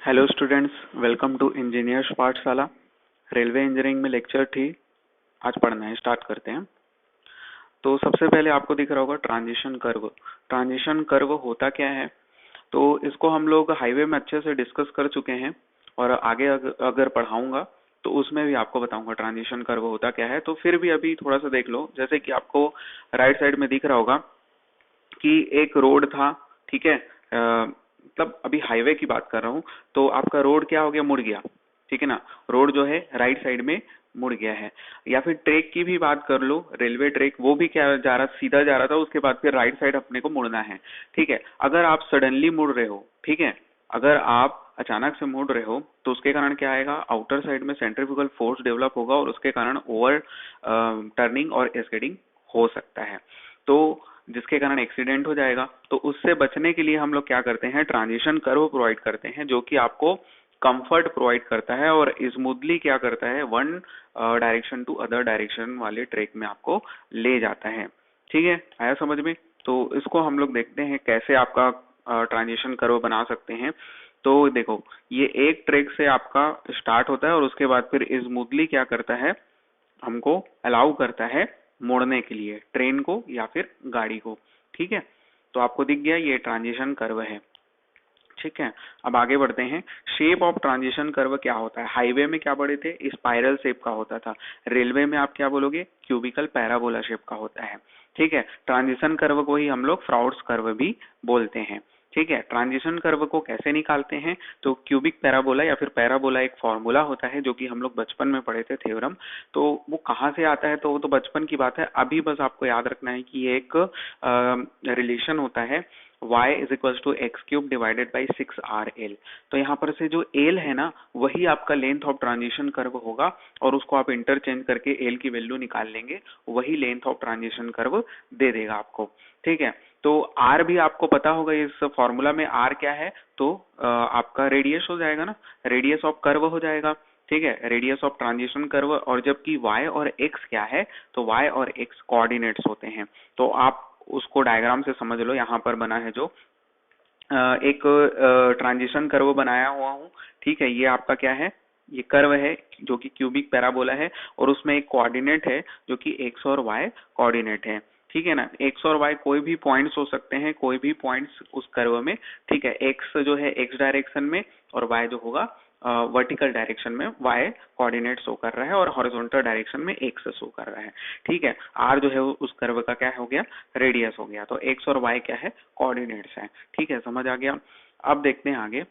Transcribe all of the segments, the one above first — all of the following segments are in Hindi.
Hello students, welcome to engineers Pathshala. Railway engineering में लेक्चर थी, आज पढ़ना है, स्टार्ट करते हैं। तो सबसे पहले आपको दिख रहा होगा ट्रांजिशन कर्व। ट्रांजिशन कर्व होता क्या है, तो इसको हम लोग हाईवे में अच्छे से डिस्कस कर चुके हैं और आगे अगर पढ़ाऊंगा तो उसमें भी आपको बताऊंगा ट्रांजिशन कर्व होता क्या है। तो फिर भी अभी थोड़ा सा देख लो, जैसे कि आपको राइट साइड में दिख रहा होगा कि एक रोड था, ठीक है। मतलब अभी हाईवे की बात कर रहा हूँ, तो आपका रोड क्या हो गया, मुड़ गया, ठीक है ना। रोड जो है राइट साइड में मुड़ गया है। या फिर ट्रैक की भी बात कर लो, रेलवे ट्रैक, वो भी क्या जा रहा, सीधा जा रहा था, उसके बाद फिर राइट साइड अपने को मुड़ना है, ठीक है। अगर आप सडनली मुड़ रहे हो, ठीक है, अगर आप अचानक से मुड़ रहे हो तो उसके कारण क्या आएगा, आउटर साइड में सेंट्रीफ्यूगल फोर्स डेवलप होगा और उसके कारण ओवर टर्निंग और एस्केडिंग हो सकता है, तो जिसके कारण एक्सीडेंट हो जाएगा। तो उससे बचने के लिए हम लोग क्या करते हैं, ट्रांजिशन कर्व प्रोवाइड करते हैं, जो कि आपको कंफर्ट प्रोवाइड करता है और स्मूथली क्या करता है, one direction to other direction वाले ट्रैक में आपको ले जाता है। ठीक है, आया समझ में। तो इसको हम लोग देखते हैं कैसे आपका ट्रांजिशन कर्व बना सकते हैं। तो देखो, ये एक ट्रैक से आपका स्टार्ट होता है और उसके बाद फिर स्मूथली क्या करता है, हमको अलाउ करता है मोड़ने के लिए ट्रेन को या फिर गाड़ी को। ठीक है, तो आपको दिख गया ये ट्रांजिशन कर्व है। ठीक है, अब आगे बढ़ते हैं। शेप ऑफ ट्रांजिशन कर्व क्या होता है, हाईवे में क्या पढ़े थे, स्पाइरल शेप का होता था। रेलवे में आप क्या बोलोगे, क्यूबिकल पैराबोला शेप का होता है। ठीक है, ट्रांजिशन कर्व को ही हम लोग फ्राउड्स कर्व भी बोलते हैं। ठीक है, ट्रांजिशन कर्व को कैसे निकालते हैं, तो क्यूबिक पैराबोला या फिर पैराबोला एक फॉर्मूला होता है जो कि हम लोग बचपन में पढ़े थे, थ्योरम। तो वो कहाँ से आता है, तो वो तो बचपन की बात है, अभी बस आपको याद रखना है कि ये एक रिलेशन होता है, y is equal to x cube divided by 6RL। तो यहाँ पर से जो L है ना, वही आपका लेंथ ऑफ ट्रांजिशन कर्व होगा और उसको आप इंटरचेंज करके L की वैल्यू निकाल लेंगे, वही लेंथ ऑफ ट्रांजिशन कर्व दे देगा आपको। ठीक है, तो R भी आपको पता होगा, इस फॉर्मूला में R क्या है, तो आपका रेडियस हो जाएगा ना, रेडियस ऑफ कर्व हो जाएगा। ठीक है, रेडियस ऑफ ट्रांजिशन कर्व। और जबकि y और x क्या है, तो y और x कोऑर्डिनेट्स होते हैं। तो आप उसको डायग्राम से समझ लो, यहाँ पर बना है जो एक ट्रांजिशन कर्व बनाया हुआ हूँ। ठीक है, ये आपका क्या है, ये कर्व है जो कि क्यूबिक पैराबोला है और उसमें एक कोऑर्डिनेट है जो कि एक्स और वाई कोऑर्डिनेट है। ठीक है ना, एक्स और वाई कोई भी पॉइंट्स हो सकते हैं, कोई भी पॉइंट्स उस कर्व में। ठीक है, एक्स जो है एक्स डायरेक्शन में और वाई जो होगा वर्टिकल डायरेक्शन में y कोऑर्डिनेट शो कर रहा है और हॉरिजॉन्टल डायरेक्शन में x शो कर रहा है। ठीक है, r जो है उस कर्व का क्या हो गया, रेडियस हो गया। तो x और y क्या है, कोऑर्डिनेट्स है। ठीक है, समझ आ गया। अब देखते हैं आगे,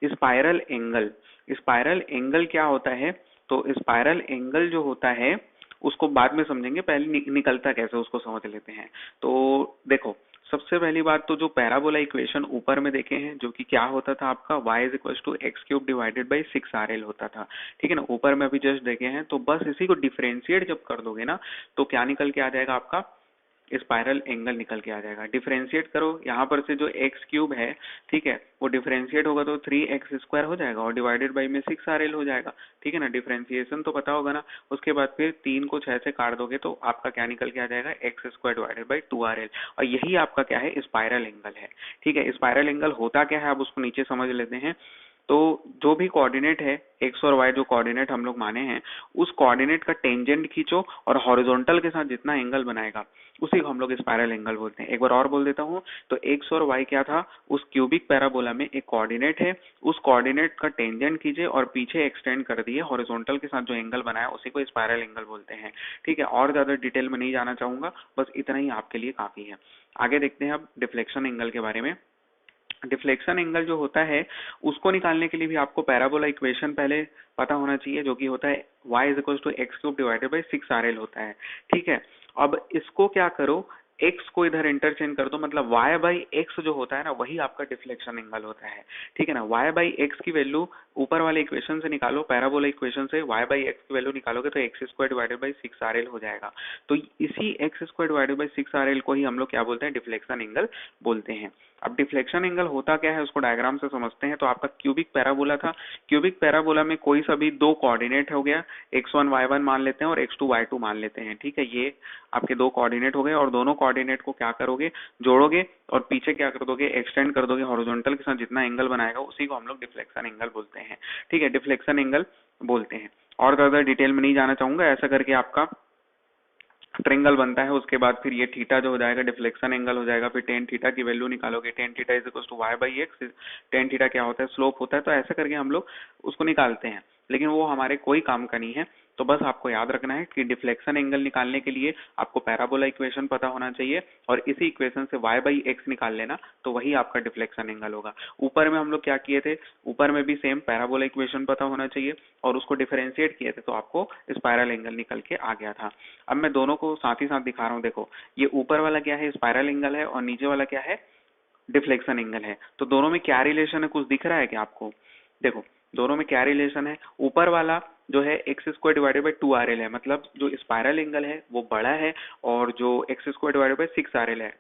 स्पाइरल एंगल। स्पाइरल एंगल क्या होता है, तो स्पाइरल एंगल जो होता है उसको बाद में समझेंगे, पहले निकलता कैसे उसको समझ लेते हैं। तो देखो, सबसे पहली बात तो जो पैराबोला इक्वेशन ऊपर में देखे हैं, जो कि क्या होता था आपका, y is equal to x cube divided by 6RL होता था। ठीक है ना, ऊपर में अभी जस्ट देखे हैं। तो बस इसी को डिफरेंशिएट जब कर दोगे ना, तो क्या निकल के आ जाएगा आपका, स्पाइरल एंगल निकल के आ जाएगा। डिफरेंशिएट करो, यहाँ पर से जो एक्स क्यूब है, ठीक है, वो डिफरेंशिएट होगा तो 3x² हो जाएगा और डिवाइडेड बाई में 6RL हो जाएगा। ठीक है ना, डिफरेंशिएशन तो पता होगा ना। उसके बाद फिर 3 को 6 से काट दोगे तो आपका क्या निकल के आ जाएगा, x² डिवाइडेड बाई 2RL। और यही आपका क्या है, स्पाइरल एंगल है। ठीक है, स्पाइरल एंगल होता क्या है, अब उसको नीचे समझ लेते हैं। तो जो भी कोऑर्डिनेट है, एक्स और वाई जो कोऑर्डिनेट हम लोग माने हैं, उस कोऑर्डिनेट का टेंजेंट खींचो और हॉरिजॉन्टल के साथ जितना एंगल बनाएगा उसी को हम लोग स्पाइरल एंगल बोलते हैं। एक बार और बोल देता हूँ, तो एक्स और वाई क्या था, उस क्यूबिक पैराबोला में एक कोऑर्डिनेट है, उस कोऑर्डिनेट का टेंजेंट कीजिए और पीछे एक्सटेंड कर दिए, हॉरिजॉन्टल के साथ जो एंगल बनाया उसी को स्पाइरल एंगल बोलते हैं। ठीक है, और ज्यादा डिटेल में नहीं जाना चाहूंगा, बस इतना ही आपके लिए काफी है। आगे देखते हैं अब डिफ्लेक्शन एंगल के बारे में। डिफ्लेक्शन एंगल जो होता है उसको निकालने के लिए भी आपको पैराबोला इक्वेशन पहले पता होना चाहिए, जो कि होता है y is equal to x cube divided by 6RL होता है। ठीक है, अब इसको क्या करो, x को इधर इंटरचेंज कर दो, मतलब y बाई एक्स जो होता है ना, वही आपका डिफ्लेक्शन एंगल होता है। ठीक है ना, y बाई एक्स की वैल्यू ऊपर वाले इक्वेशन से निकालो, पैराबोला इक्वेशन से y बाई एक्स की वैल्यू निकालोगे तो x² डिवाइडेड बाई 6RL हो जाएगा। तो इसी x² डिवाइडेड बाई 6RL को ही हम लोग क्या बोलते हैं, डिफ्लेक्शन एंगल बोलते हैं। अब डिफ्लेक्शन एंगल होता क्या है उसको डायग्राम से समझते हैं। तो आपका क्यूबिक पैराबोला था, क्यूबिक पैराबोला में कोई सा भी दो कोऑर्डिनेट हो गया, x1 y1 मान लेते हैं और x2 y2 मान लेते हैं, ठीक है। ये आपके दो कोऑर्डिनेट हो गए और दोनों कोऑर्डिनेट को क्या करोगे, जोड़ोगे और पीछे क्या कर दोगे, एक्सटेंड कर दोगे हॉरिजॉन्टल के साथ, जितना एंगल बनाएगा उसी को हम लोग डिफ्लेक्शन एंगल बोलते हैं, ठीक है, डिफ्लेक्शन एंगल बोलते हैं। और ज्यादा डिटेल में नहीं जाना चाहूंगा, ऐसा करके आपका ट्रेंगल बनता है। उसके बाद फिर ये थीटा जो हो जाएगा डिफ्लेक्शन एंगल हो जाएगा। फिर टेन थीटा की वैल्यू निकालोगे, tan theta is equal to y by x. Tan theta क्या होता है, स्लोप होता है। तो ऐसे करके हम लोग उसको निकालते हैं, लेकिन वो हमारे कोई काम का नहीं है। तो बस आपको याद रखना है कि डिफ्लेक्शन एंगल निकालने के लिए आपको पैराबोला इक्वेशन पता होना चाहिए और इसी इक्वेशन से y बाई एक्स निकाल लेना, तो वही आपका डिफ्लेक्शन एंगल होगा। ऊपर में हम लोग क्या किए थे, ऊपर में भी सेम पैराबोला इक्वेशन पता होना चाहिए और उसको डिफरेंशिएट किए थे, तो आपको स्पाइरल एंगल निकल के आ गया था। अब मैं दोनों को साथ ही साथ दिखा रहा हूँ। देखो ये ऊपर वाला क्या है, स्पाइरल एंगल है, और नीचे वाला क्या है, डिफ्लेक्शन एंगल है। तो दोनों में क्या रिलेशन है, कुछ दिख रहा है क्या आपको? देखो दोनों में क्या रिलेशन है, ऊपर वाला जो है x square divided by 2RL है, मतलब जो स्पाइरल एंगल है वो बड़ा है, और जो x square divided by 6RL है,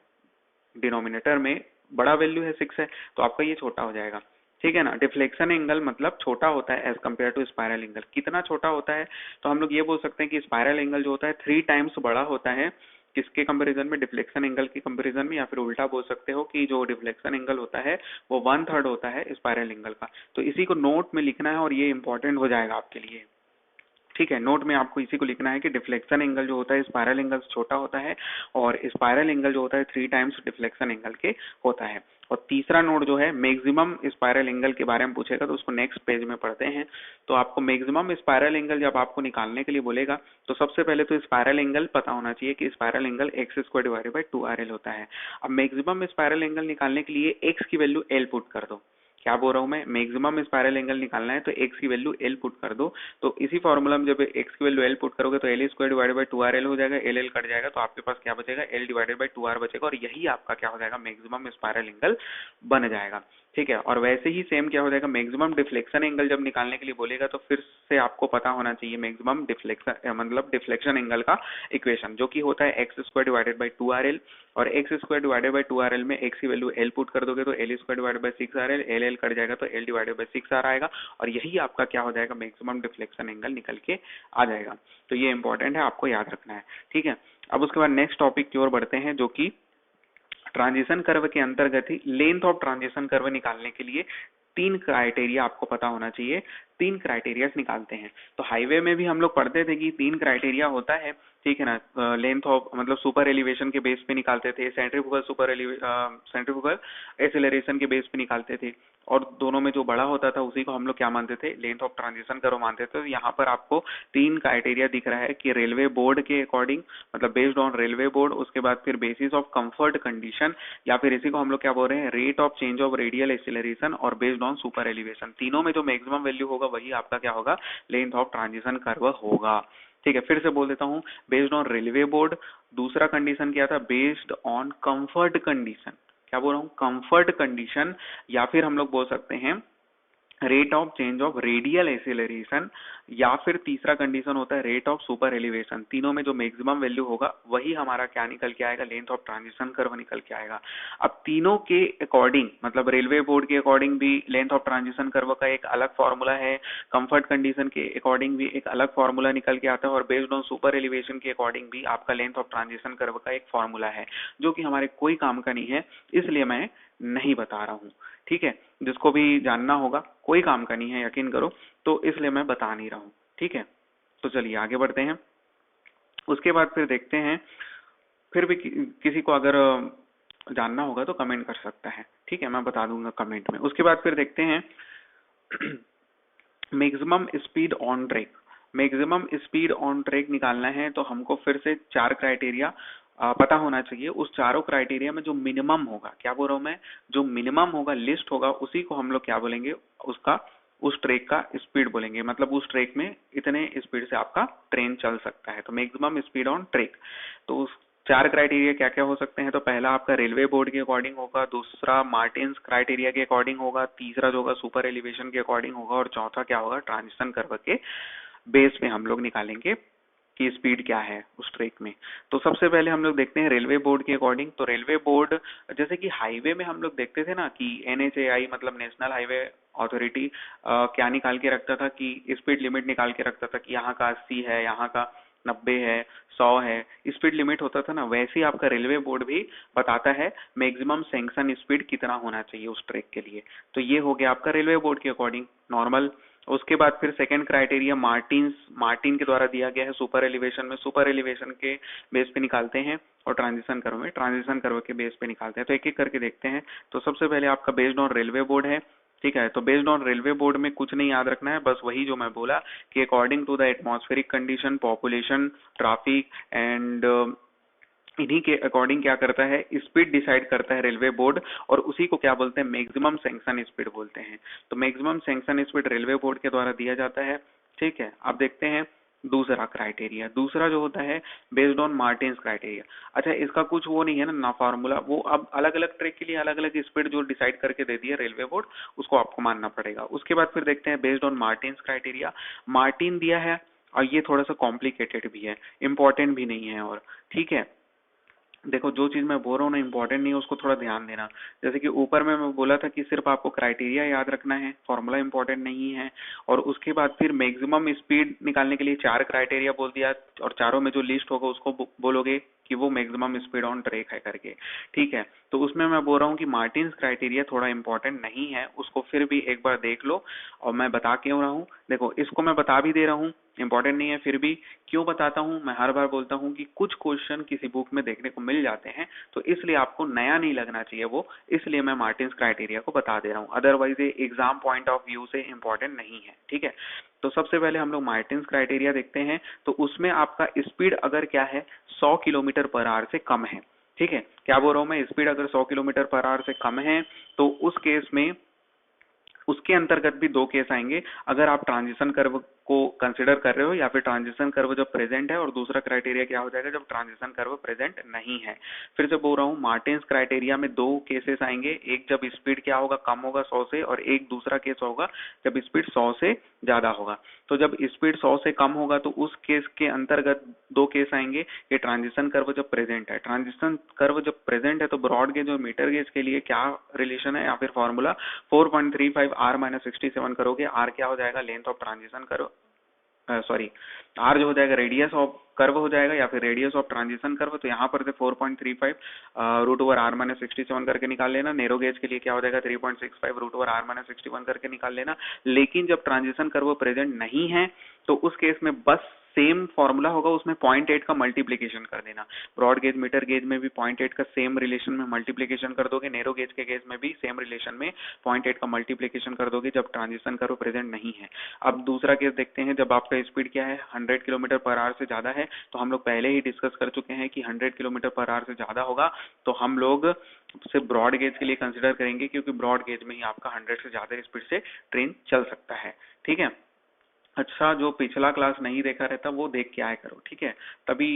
डिनोमिनेटर में बड़ा वैल्यू है 6 है, तो आपका ये छोटा हो जाएगा, ठीक है ना। डिफ्लेक्शन एंगल मतलब छोटा होता है as compare to spiral angle. कितना छोटा होता है, तो हम लोग ये बोल सकते हैं कि स्पाइरल एंगल जो होता है 3 टाइम्स बड़ा होता है, किसके कंपैरिजन में, डिफ्लेक्शन एंगल के कंपैरिजन में। या फिर उल्टा बोल सकते हो कि जो डिफ्लेक्शन एंगल होता है वो 1/3 होता है स्पाइरल एंगल का। तो इसी को नोट में लिखना है और ये इंपॉर्टेंट हो जाएगा आपके लिए, ठीक है। नोट में आपको इसी को लिखना है कि डिफ्लेक्शन एंगल जो होता है स्पाइरल एंगल से छोटा होता है, और स्पाइरल एंगल जो होता है 3 टाइम्स डिफ्लेक्शन एंगल के होता है। और तीसरा नोट जो है मैक्सिमम स्पाइरल एंगल के बारे में पूछेगा, तो उसको नेक्स्ट पेज में पढ़ते हैं। तो आपको मैक्सिमम स्पाइरल एंगल जब आपको निकालने के लिए बोलेगा, तो सबसे पहले तो स्पाइरल एंगल पता होना चाहिए कि spiral angle x square divided by 2RL होता है। अब मैक्सिमम स्पाइरल एंगल निकालने के लिए एक्स की वैल्यू एल पुट कर दो। क्या बोल रहा हूं मैं, मैक्सिमम स्पाइरल एंगल निकालना है तो एक्स की वैल्यू एल पुट कर दो। तो इसी फॉर्मूला में जब एक्स की वैल्यू एल पुट करोगे तो L square divided by 2RL हो जाएगा, एल एल कट जाएगा, तो आपके पास क्या बचेगा, एल डिवाइडेड बाई 2R बचेगा, और यही आपका क्या हो जाएगा, मैक्सिमम स्पाइरल एंगल बन जाएगा, ठीक है। और वैसे ही सेम क्या हो जाएगा, मैक्सिमम डिफ्लेक्शन एंगल जब निकालने के लिए बोलेगा, तो फिर से आपको पता होना चाहिए मैक्सिमम डिफ्लेक्शन मतलब डिफ्लेक्शन एंगल का इक्वेशन, जो कि होता है x square divided by 2RL। और x square divided by 2RL में एक्स की वैल्यू एल पुट कर दोगे तो L square divided by 6RL, L L cut जाएगा तो एल डिवाइडेड बाई 6R आएगा, और यही आपका क्या हो जाएगा, मैक्सिमम डिफ्लेक्शन एंगल निकल के आ जाएगा। तो ये इंपॉर्टेंट है, आपको याद रखना है, ठीक है। अब उसके बाद नेक्स्ट टॉपिक की ओर बढ़ते हैं, जो कि ट्रांजिशन कर्व के अंतर्गत ही लेंथ ऑफ ट्रांजिशन कर्व निकालने के लिए 3 क्राइटेरिया आपको पता होना चाहिए। 3 क्राइटेरिया निकालते हैं। तो हाईवे में भी हम लोग पढ़ते थे कि 3 क्राइटेरिया होता है, ठीक है ना। लेंथ ऑफ मतलब सुपर एलिवेशन के बेस पे निकालते थे, सेंट्रीफ्यूगल एक्सेलरेशन के बेस पे निकालते थे, और दोनों में जो बड़ा होता था उसी को हम लोग क्या मानते थे, लेंथ ऑफ ट्रांजिशन कर्व मानते थे। तो यहाँ पर आपको 3 क्राइटेरिया दिख रहा है कि रेलवे बोर्ड के अकॉर्डिंग, मतलब बेस्ड ऑन रेलवे बोर्ड, उसके बाद फिर बेसिस ऑफ कंफर्ट कंडीशन, या फिर इसी को हम लोग क्या बोल रहे हैं, rate of change of radial acceleration, और बेस्ड ऑन सुपर एलिवेशन। तीनों में जो मैक्सिमम वैल्यू होगा वही आपका क्या होगा, लेंथ ऑफ ट्रांजिशन कर्व होगा, ठीक है। फिर से बोल देता हूँ, बेस्ड ऑन रेलवे बोर्ड। दूसरा कंडीशन क्या था, बेस्ड ऑन कंफर्ट कंडीशन। क्या बोल रहा हूँ, कंफर्ट कंडीशन, या फिर हम लोग बोल सकते हैं rate of change of radial acceleration, या फिर तीसरा कंडीशन होता है रेट ऑफ सुपर एलिवेशन। तीनों में जो मैक्सिमम वैल्यू होगा वही हमारा क्या निकल के आएगा, लेंथ ऑफ ट्रांजिशन कर्व निकल के आएगा। अब तीनों के अकॉर्डिंग, मतलब रेलवे बोर्ड के अकॉर्डिंग भी लेंथ ऑफ ट्रांजिशन कर्व का एक अलग फॉर्मूला है, कंफर्ट कंडीशन के अकॉर्डिंग भी एक अलग फॉर्मूला निकल के आता है, और बेस्ड ऑन सुपर एलिवेशन के अकॉर्डिंग भी आपका लेंथ ऑफ ट्रांजिशन कर्व का एक फॉर्मूला है, जो कि हमारे कोई काम का नहीं है, इसलिए मैं नहीं बता रहा हूँ, ठीक है। जिसको भी जानना होगा, कोई काम का नहीं है, यकीन करो, तो इसलिए मैं बता नहीं रहा हूँ, ठीक है। तो चलिए आगे बढ़ते हैं। उसके बाद फिर देखते हैं, फिर भी किसी को अगर जानना होगा तो कमेंट कर सकता है, ठीक है, मैं बता दूंगा कमेंट में। उसके बाद फिर देखते हैं maximum speed on track. Maximum speed on track निकालना है तो हमको फिर से 4 क्राइटेरिया पता होना चाहिए। उस चारों क्राइटेरिया में जो मिनिमम होगा, क्या बोल रहा हूं मैं, जो मिनिमम होगा, लिस्ट होगा, उसी को हम लोग क्या बोलेंगे, उसका उस ट्रैक का स्पीड बोलेंगे। मतलब उस ट्रैक में इतने स्पीड से आपका ट्रेन चल सकता है, तो मैक्सिमम स्पीड ऑन ट्रैक। तो उस 4 क्राइटेरिया क्या क्या हो सकते हैं, तो पहला आपका रेलवे बोर्ड के अकॉर्डिंग होगा, दूसरा मार्टिन्स क्राइटेरिया के अकॉर्डिंग होगा, तीसरा जो होगा सुपर एलिवेशन के अकॉर्डिंग होगा, और चौथा क्या होगा, ट्रांजिशन कर्व के बेस पे हम लोग निकालेंगे कि स्पीड क्या है उस ट्रैक में। तो सबसे पहले हम लोग देखते हैं रेलवे बोर्ड के अकॉर्डिंग। तो रेलवे बोर्ड जैसे कि हाईवे में हम लोग देखते थे ना कि NHAI मतलब नेशनल हाईवे अथॉरिटी क्या निकाल के रखता था कि स्पीड लिमिट निकाल के रखता था कि यहाँ का 80 है, यहाँ का 90 है, 100 है, स्पीड लिमिट होता था ना। वैसे ही आपका रेलवे बोर्ड भी बताता है मैक्सिमम सैंक्शन स्पीड कितना होना चाहिए उस ट्रैक के लिए। तो ये हो गया आपका रेलवे बोर्ड के अकॉर्डिंग नॉर्मल। उसके बाद फिर सेकंड क्राइटेरिया मार्टिन के द्वारा दिया गया है सुपर एलिवेशन में। सुपर एलिवेशन के बेस पे निकालते हैं और ट्रांजिशन कर्व के बेस पे निकालते हैं। तो एक एक करके देखते हैं। तो सबसे पहले आपका बेस्ड ऑन रेलवे बोर्ड है, ठीक है। तो बेस्ड ऑन रेलवे बोर्ड में कुछ नहीं याद रखना है, बस वही जो मैं बोला कि according to the atmospheric condition, population, traffic and इन्हीं के अकॉर्डिंग क्या करता है, स्पीड डिसाइड करता है रेलवे बोर्ड, और उसी को क्या बोलते हैं, मैक्सिमम सैंक्शन स्पीड बोलते हैं। तो maximum sanction speed railway board के द्वारा दिया जाता है, ठीक है। अब देखते हैं दूसरा क्राइटेरिया। दूसरा जो होता है बेस्ड ऑन मार्टिन्स क्राइटेरिया। अच्छा, इसका कुछ वो नहीं है ना फॉर्मूला, वो अब अलग अलग ट्रैक के लिए अलग अलग स्पीड जो डिसाइड करके दे दी है रेलवे बोर्ड, उसको आपको मानना पड़ेगा। उसके बाद फिर देखते हैं based on Martins criteria. Martin दिया है और ये थोड़ा सा कॉम्प्लिकेटेड भी है, इंपॉर्टेंट भी नहीं है, और ठीक है। देखो, जो चीज मैं बोल रहा हूँ ना इंपॉर्टेंट नहीं है, उसको थोड़ा ध्यान देना। जैसे कि ऊपर में मैं बोला था कि सिर्फ आपको क्राइटेरिया याद रखना है, फॉर्मूला इंपॉर्टेंट नहीं है। और उसके बाद फिर मैक्सिमम स्पीड निकालने के लिए 4 क्राइटेरिया बोल दिया, और चारों में जो लिस्ट होगा उसको बोलोगे कि वो मैक्सिमम स्पीड ऑन ट्रैक है करके, ठीक है। तो उसमें मैं बोल रहा हूँ कि मार्टिन्स क्राइटेरिया थोड़ा इंपॉर्टेंट नहीं है, उसको फिर भी एक बार देख लो। और मैं बता क्यों रहा हूँ, देखो इसको मैं बता भी दे रहा हूँ, इंपॉर्टेंट नहीं है, फिर भी क्यों बताता हूँ, मैं हर बार बोलता हूँ कि कुछ क्वेश्चन किसी बुक में देखने को मिल जाते हैं, तो इसलिए आपको नया नहीं लगना चाहिए वो, इसलिए मैं मार्टिन्स क्राइटेरिया को बता दे रहा हूँ। अदरवाइज ये एग्जाम पॉइंट ऑफ व्यू से इंपॉर्टेंट नहीं है, ठीक है। तो सबसे पहले हम लोग मार्टिन्स क्राइटेरिया देखते हैं। तो उसमें आपका स्पीड अगर क्या है, 100 किलोमीटर पर आवर से कम है, ठीक है। क्या बोल रहा हूँ मैं, स्पीड अगर 100 किलोमीटर पर आवर से कम है, तो उस केस में उसके अंतर्गत भी 2 केस आएंगे। अगर आप ट्रांजिशन कर्व को कंसिडर कर रहे हो, या फिर ट्रांजिशन कर्व जब प्रेजेंट है, और दूसरा क्राइटेरिया क्या हो जाएगा जब ट्रांजिशन कर्व प्रेजेंट नहीं है। फिर से बोल रहा हूँ, मार्टिन्स क्राइटेरिया में 2 केसेस आएंगे, एक जब स्पीड क्या होगा, कम होगा 100 से, और एक दूसरा केस होगा जब स्पीड 100 से ज्यादा होगा। तो जब स्पीड 100 से कम होगा तो उस केस के अंतर्गत 2 केस आएंगे कि ट्रांजिशन कर्व जब प्रेजेंट है। ट्रांजिशन कर्व जब प्रेजेंट है तो ब्रॉड गेज और मीटर गेज के लिए क्या रिलेशन है, या फिर फॉर्मूला 4.35 R - 67 करोगे। R क्या हो जाएगा, length of transition curve, sorry, R जो हो जाएगा रेडियस ऑफ कर्व हो जाएगा, या फिर रेडियस ऑफ ट्रांजिशन कर्व। तो यहाँ पर से 4.35 रूट ओवर R - 67 करके निकाल लेना। नैरो गेज के लिए क्या हो जाएगा, 3.65 रूट ओवर R - 61 करके निकाल लेना। लेकिन जब ट्रांजिशन कर्व प्रेजेंट नहीं है तो उस केस में बस सेम फॉर्मूला होगा, उसमें 0.8 का मल्टीप्लीकेशन कर देना। ब्रॉड गेज मीटर गेज में भी 0.8 का सेम रिलेशन में मल्टीप्लीकेशन कर दोगे, नैरो गेज के गेज में भी सेम रिलेशन में 0.8 का मल्टीप्लीकेशन कर दोगे जब ट्रांजिशन कर्व प्रेजेंट नहीं है। अब दूसरा केस देखते हैं, जब आपका स्पीड क्या है, 100 किलोमीटर पर आवर से ज्यादा है। तो हम लोग पहले ही डिस्कस कर चुके हैं कि 100 किलोमीटर पर आवर से ज्यादा होगा तो हम लोग सिर्फ ब्रॉड गेज के लिए कंसिडर करेंगे, क्योंकि ब्रॉड गेज में ही आपका 100 से ज्यादा स्पीड से ट्रेन चल सकता है, ठीक है। अच्छा, जो पिछला क्लास नहीं देखा रहता वो देख के आया करो, ठीक है। तभी,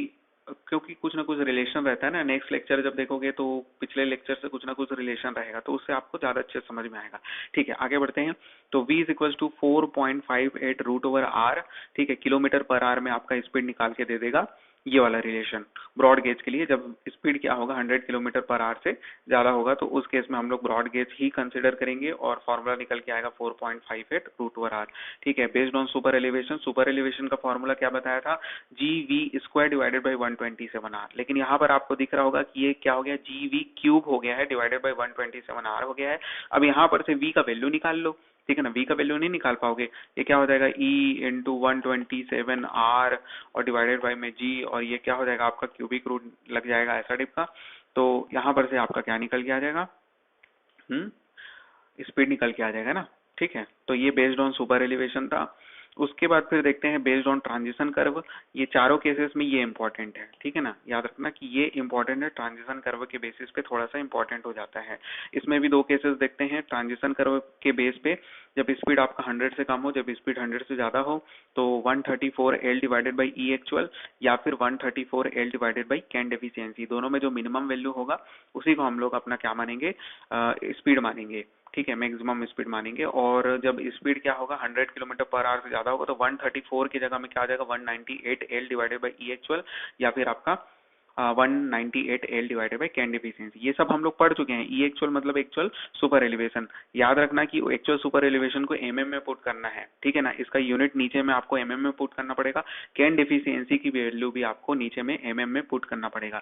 क्योंकि कुछ ना कुछ रिलेशन रहता है ना, नेक्स्ट लेक्चर जब देखोगे तो पिछले लेक्चर से कुछ ना कुछ रिलेशन रहेगा, तो उससे आपको ज्यादा अच्छे समझ में आएगा, ठीक है। आगे बढ़ते हैं। तो v is equal to 4.58 root over R, ठीक है। किलोमीटर पर आवर में आपका स्पीड निकाल के दे देगा, ये वाला रिलेशन ब्रॉड गेज के लिए। जब स्पीड क्या होगा, 100 किलोमीटर पर आवर से ज्यादा होगा, तो उस केस में हम लोग ब्रॉड गेज ही कंसिडर करेंगे, और फॉर्मूला निकल के आएगा 4.58 रूट ओवर आर, ठीक है। Based on super elevation, super elevation का फॉर्मूला क्या बताया था, GV² डिवाइडेड बाई 127R। लेकिन यहाँ पर आपको दिख रहा होगा कि ये क्या हो गया, GV³ हो गया है, डिवाइडेड बाई 127R हो गया है। अब यहाँ पर से V का वैल्यू निकाल लो, ठीक है ना। V का वैल्यू नहीं निकाल पाओगे, ये क्या हो जाएगा, E इंटू 127R और डिवाइडेड बाई में G, और ये क्या हो जाएगा आपका क्यूबिक रूट लग जाएगा ऐसा टाइप का। तो यहाँ पर से आपका क्या निकल के आ जाएगा, स्पीड निकल के आ जाएगा ना, ठीक है। तो ये बेस्ड ऑन सुपर एलिवेशन था। उसके बाद फिर देखते हैं बेस्ड ऑन ट्रांजिशन कर्व। ये चारों केसेस में ये इंपॉर्टेंट है, ठीक है ना, याद रखना कि ये इंपॉर्टेंट है, ट्रांजिशन कर्व के बेसिस पे थोड़ा सा इंपॉर्टेंट हो जाता है। इसमें भी 2 केसेस देखते हैं ट्रांजिशन कर्व के बेस पे। जब स्पीड आपका 100 से कम हो, जब स्पीड 100 से ज्यादा हो, तो 134L divided by E actual, या फिर 134L divided by can deficiency, दोनों में जो मिनिमम वैल्यू होगा उसी को हम लोग अपना क्या मानेंगे, स्पीड मानेंगे, ठीक है, मैक्सिमम स्पीड मानेंगे। और जब स्पीड क्या होगा 100 किलोमीटर पर आवर से ज्यादा होगा तो 134 की जगह में क्या आ जाएगा 198 L divided by E actual, या फिर आपका 198 L divided by can deficiency. ये सब हम लोग पढ़ चुके हैं। ई एक्चुअल मतलब एक्चुअल सुपर एलिवेशन। याद रखना कि एक्चुअल सुपर एलिवेशन को एमएम में पुट करना है, ठीक है ना। इसका यूनिट नीचे में आपको एमएम में पुट करना पड़ेगा। कैन डिफिशियंसी की वैल्यू भी आपको नीचे में एमएम में पुट करना पड़ेगा।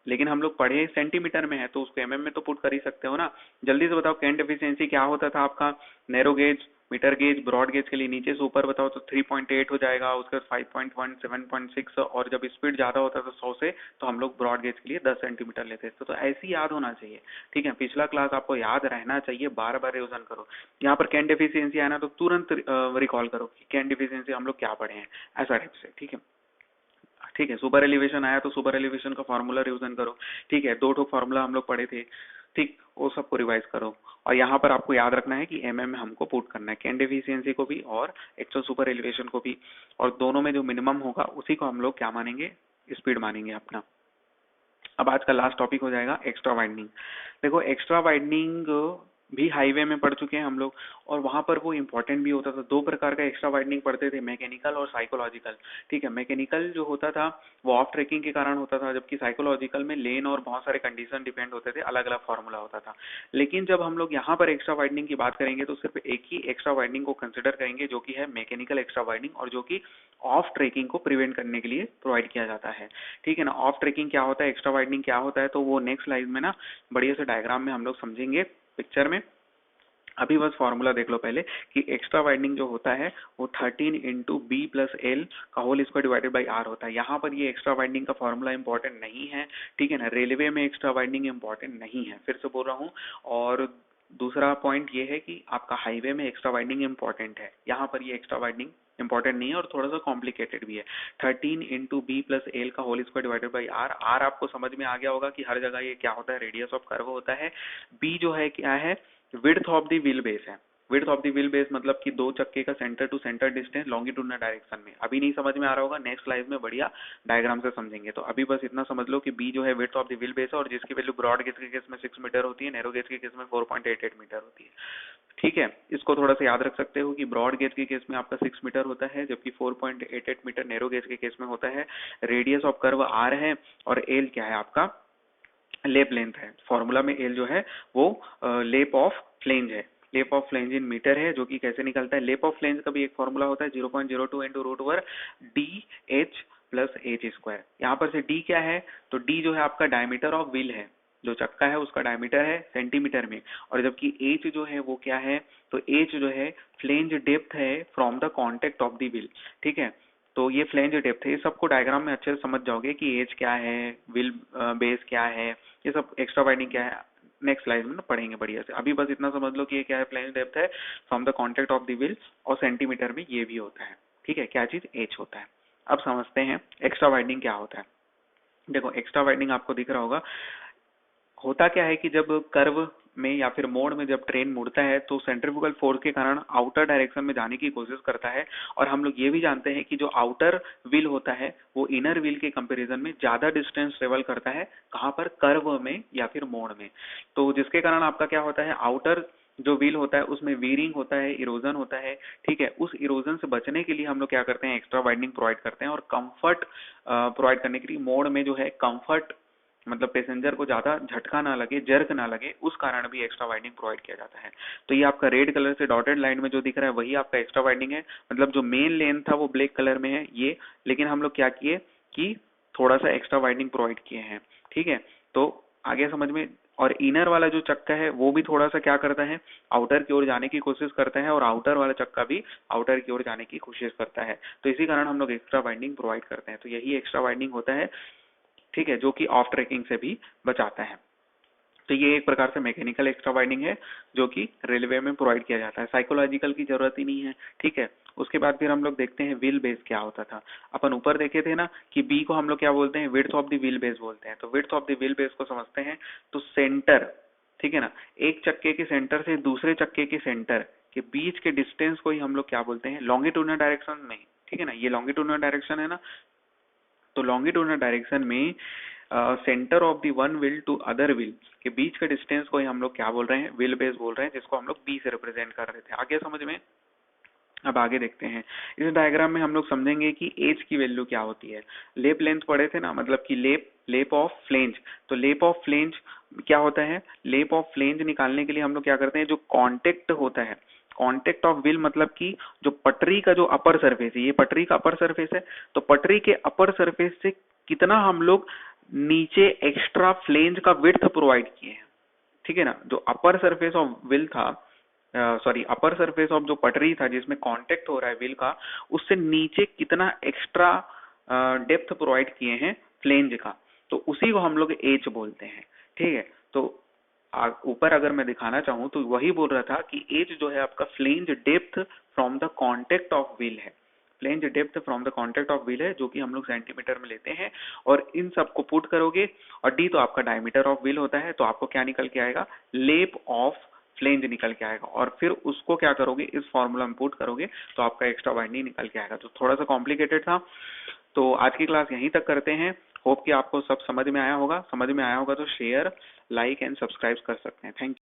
लेकिन हम लोग पढ़े सेंटीमीटर में है तो उसको एमएम में तो पुट कर ही सकते हो ना। जल्दी से बताओ कैन डेफिशिएंसी क्या होता था आपका। Narrow gauge, metre gauge, broad gauge के लिए नीचे से ऊपर बताओ तो 3.8 हो जाएगा, उसके बाद 5.1, 7.6, और जब स्पीड ज्यादा होता था 100 से तो हम लोग ब्रॉड गेज के लिए 10 सेंटीमीटर लेते थे। तो ऐसे ही याद होना चाहिए, ठीक है। पिछला क्लास आपको याद रहना चाहिए, बार बार रिवीजन करो। यहाँ पर कैन डेफिशिएंसी आया ना तो तुरंत रिकॉल करो कि कैन डेफिशिएंसी हम लोग क्या पढ़े हैं, ऐसा टाइप से, ठीक है। ठीक है, सुपर एलिवेशन आया तो सुपर एलिवेशन का फॉर्मूला रिवीजन करो, ठीक है। दो फॉर्मूला हम लोग पढ़े थे, ठीक, वो सबको रिवाइज करो। और यहाँ पर आपको याद रखना है कि एमएम में हमको पुट करना है कैन डेफिशिएंसी को भी और एक्चुअल सुपर एलिवेशन को भी, और दोनों में जो मिनिमम होगा उसी को हम लोग क्या मानेंगे, स्पीड मानेंगे अपना। अब आज का लास्ट टॉपिक हो जाएगा एक्स्ट्रा वाइडनिंग। देखो एक्स्ट्रा वाइडनिंग भी हाईवे में पढ़ चुके हैं हम लोग, और वहां पर वो इंपॉर्टेंट भी होता था। दो प्रकार का एक्स्ट्रा वाइडनिंग पढ़ते थे, मैकेनिकल और साइकोलॉजिकल, ठीक है। मैकेनिकल जो होता था वो ऑफ ट्रैकिंग के कारण होता था, जबकि साइकोलॉजिकल में लेन और बहुत सारे कंडीशन डिपेंड होते थे, अलग अलग फॉर्मूला होता था। लेकिन जब हम लोग यहाँ पर एक्स्ट्रा वाइडनिंग की बात करेंगे तो सिर्फ एक ही एक्स्ट्रा वाइडनिंग को कंसिडर करेंगे, जो कि है मैकेनिकल एक्स्ट्रा वाइडनिंग, और जो कि ऑफ ट्रैकिंग को प्रिवेंट करने के लिए प्रोवाइड किया जाता है, ठीक है ना। ऑफ ट्रैकिंग क्या होता है, एक्स्ट्रा वाइडनिंग क्या होता है, तो वो नेक्स्ट स्लाइड में ना बढ़िया से डायग्राम में हम लोग समझेंगे, पिक्चर में। अभी बस फॉर्मूला देख लो पहले कि एक्स्ट्रा वाइडनिंग जो होता है वो 13 इंटू बी प्लस एल का whole square divided by R होता है। यहाँ पर ये एक्स्ट्रा वाइडनिंग का फॉर्मूला इंपॉर्टेंट नहीं है, ठीक है ना। रेलवे में एक्स्ट्रा वाइडनिंग इंपॉर्टेंट नहीं है, फिर से बोल रहा हूँ। और दूसरा पॉइंट ये है कि आपका हाईवे में एक्स्ट्रा वाइडनिंग इंपॉर्टेंट है, यहाँ पर ये एक्स्ट्रा वाइडनिंग इंपॉर्टेंट नहीं है और थोड़ा सा कॉम्प्लिकेटेड भी है। 13 इंटू बी प्लस एल का whole square divided by R. R आपको समझ में आ गया होगा कि हर जगह ये क्या होता है, रेडियस ऑफ कर्व होता है। बी जो है क्या है, width of the wheel base है। Width of the wheel base मतलब कि दो चक्के का centre to centre distance longitudinal direction में। अभी नहीं समझ में आ रहा होगा, नेक्स्ट स्लाइड में बढ़िया डायग्राम से समझेंगे। तो अभी बस इतना समझ लो कि बी जो है width of the wheel base है, और जिसकी वैल्यू ब्रॉड गेज के केस में 6 मीटर होती है, नैरो गेज के केस में 4.88 मीटर होती है, ठीक है। इसको थोड़ा सा याद रख सकते हो कि ब्रॉड गेज के केस में आपका 6 मीटर होता है, जबकि 4.88 मीटर नैरो गेज के केस में होता है। रेडियस ऑफ कर्व आर है, और एल क्या है आपका, लेप लेंथ है। फॉर्मूला में एल जो है वो लेप ऑफ फ्लेंज है। लेप ऑफ फ्लेंज इन मीटर है, जो कि कैसे निकलता है, लेप ऑफ फ्लेंज का भी एक फॉर्मूला होता है 0.02 into root over D H plus H square. यहाँ पर से डी क्या है, तो डी जो है आपका डायमीटर ऑफ व्हील है, जो चक्का है उसका डायमीटर है सेंटीमीटर में, और जबकि एच जो है वो क्या है, तो एच जो है फ्लेंज डेप्थ है from the contact of the wheel, ठीक है। तो ये फ्लेंज डेप्थ है, ये सबको डायग्राम में अच्छे से समझ जाओगे कि एज क्या है, व्हील बेस क्या है, ये सब एक्स्ट्रा वाइडनिंग क्या है, नेक्स्ट स्लाइड में ना पढ़ेंगे बढ़िया से। अभी बस इतना समझ लो कि ये क्या है, फ्लेंज डेप्थ है from the contact of the wheel, और सेंटीमीटर में ये भी होता है, ठीक है। क्या चीज, एच होता है। अब समझते हैं एक्स्ट्रा वाइडनिंग क्या होता है। देखो एक्स्ट्रा वाइडनिंग आपको दिख रहा होगा, होता क्या है कि जब कर्व में या फिर मोड़ में जब ट्रेन मुड़ता है तो सेंट्रीफ्यूगल फोर्स के कारण आउटर डायरेक्शन में जाने की कोशिश करता है। और हम लोग ये भी जानते हैं कि जो आउटर व्हील होता है वो इनर व्हील के कंपैरिजन में ज्यादा डिस्टेंस ट्रेवल करता है, कहाँ पर, कर्व में या फिर मोड़ में। तो जिसके कारण आपका क्या होता है, आउटर जो व्हील होता है उसमें वीरिंग होता है, इरोजन होता है, ठीक है। उस इरोजन से बचने के लिए हम लोग क्या करते हैं, एक्स्ट्रा वाइडनिंग प्रोवाइड करते हैं। और कंफर्ट प्रोवाइड करने के लिए मोड़ में जो है कंफर्ट, मतलब पैसेंजर को ज्यादा झटका ना लगे, जर्क ना लगे, उस कारण भी एक्स्ट्रा वाइडनिंग प्रोवाइड किया जाता है। तो ये आपका रेड कलर से डॉटेड लाइन में जो दिख रहा है वही आपका एक्स्ट्रा वाइडनिंग है। मतलब जो मेन लेन था वो ब्लैक कलर में है ये, लेकिन हम लोग क्या किए कि थोड़ा सा एक्स्ट्रा वाइडनिंग प्रोवाइड किए हैं, ठीक है। तो आगे समझ में। और इनर वाला जो चक्का है वो भी थोड़ा सा क्या करता है, आउटर की ओर जाने की कोशिश करता है, और आउटर वाला चक्का भी आउटर की ओर जाने की कोशिश करता है। तो इसी कारण हम लोग एक्स्ट्रा वाइडनिंग प्रोवाइड करते हैं। तो यही एक्स्ट्रा वाइडनिंग होता है, ठीक है, जो कि ऑफ ट्रैकिंग से भी बचाता है। तो ये एक प्रकार से मैकेनिकल एक्स्ट्रा वाइडनिंग है जो कि रेलवे में प्रोवाइड किया जाता है, साइकोलॉजिकल की जरूरत ही नहीं है, ठीक है। उसके बाद फिर हम लोग देखते हैं व्हील बेस क्या होता था। अपन ऊपर देखे थे ना कि बी को हम लोग क्या बोलते हैं, width of the wheel base बोलते हैं। तो width of the wheel base को समझते हैं, तो सेंटर, ठीक है ना, एक चक्के के सेंटर से दूसरे चक्के के सेंटर के बीच के डिस्टेंस को ही हम लोग क्या बोलते हैं, लॉन्गिट्यूडनल डायरेक्शन में, ठीक है ना। ये लॉन्गिट्यूडनल डायरेक्शन है ना, तो लॉन्गिट्यूडनल डायरेक्शन में centre of the one wheel to other wheel के बीच के डिस्टेंस को ही हम लोग क्या बोल रहे हैं, व्हील बेस बोल रहे हैं, जिसको हम लोग बी से रिप्रेजेंट कर रहे थे। आगे समझ में? अब आगे देखते हैं। इस डायग्राम में हम लोग समझेंगे कि एज की वैल्यू क्या होती है। लेप लेंथ पढ़े थे ना, मतलब कि लेप ऑफ फ्लेंज। तो लेप ऑफ फ्लेंज क्या होता है? लेप ऑफ फ्लेंज निकालने के लिए हम लोग क्या करते हैं, जो कांटेक्ट होता है, कांटेक्ट ऑफ व्हील, मतलब कि जो पटरी का जो अपर सरफेस है, ये पटरी का अपर सरफेस है, तो पटरी के अपर सरफेस से कितना हम लोग नीचे एक्स्ट्रा फ्लेंज का विड्थ प्रोवाइड किए हैं। ठीक है ना? जो अपर सरफेस ऑफ व्हील था, सॉरी अपर सरफेस ऑफ जो पटरी था जिसमें कांटेक्ट हो रहा है व्हील का, उससे नीचे कितना एक्स्ट्रा डेप्थ प्रोवाइड किए हैं फ्लेंज का, तो उसी को हम लोग एच बोलते हैं। ठीक है? तो ऊपर अगर मैं दिखाना चाहूँ तो वही बोल रहा था कि एच जो है आपका flange depth from the contact of wheel है। Flange depth from the contact of wheel है, जो कि हम लोग सेंटीमीटर में लेते हैं, और इन सबको पुट करोगे, और डी तो आपका डायमीटर ऑफ व्हील होता है, तो आपको क्या निकल के आएगा? लेप ऑफ फ्लेंज निकल के आएगा। और फिर उसको क्या करोगे, इस फॉर्मूला में पुट करोगे तो आपका एक्स्ट्रा वाइंडिंग निकल के आएगा। तो थोड़ा सा कॉम्प्लिकेटेड था। तो आज की क्लास यहीं तक करते हैं। होप कि आपको सब समझ में आया होगा। समझ में आया होगा तो शेयर, लाइक एंड सब्सक्राइब कर सकते हैं। Thank you.